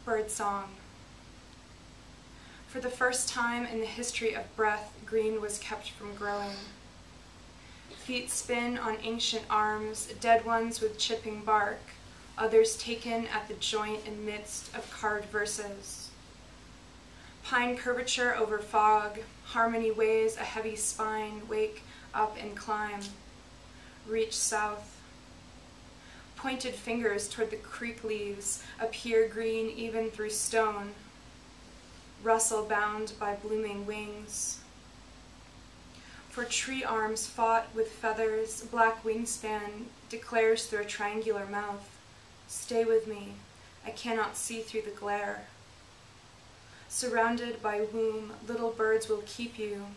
Birdsong. For the first time in the history of breath, green was kept from growing. Feet spin on ancient arms, dead ones with chipping bark, others taken at the joint in midst of carved verses. Pine curvature over fog, harmony weighs a heavy spine, wake up and climb, reach south. Pointed fingers toward the creek leaves appear green even through stone, rustle bound by blooming wings. For tree arms fought with feathers, black wingspan declares through a triangular mouth, stay with me, I cannot see through the glare. Surrounded by womb, little birds will keep you.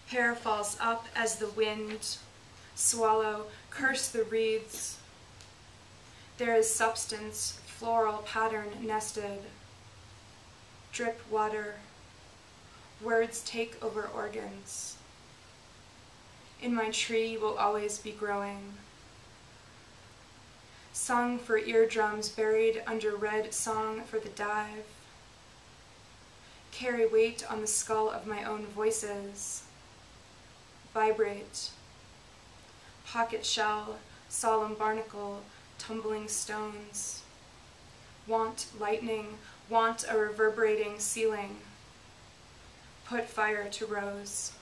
Hair falls up as the wind, swallow, curse the reeds. There is substance, floral pattern nested. Drip water, words take over organs. In my tree will always be growing. Sung for eardrums buried under red song for the dive. Carry weight on the skull of my own voices. Vibrate. Pocket shell, solemn barnacle, tumbling stones. Want lightning, want a reverberating ceiling. Put fire to rose.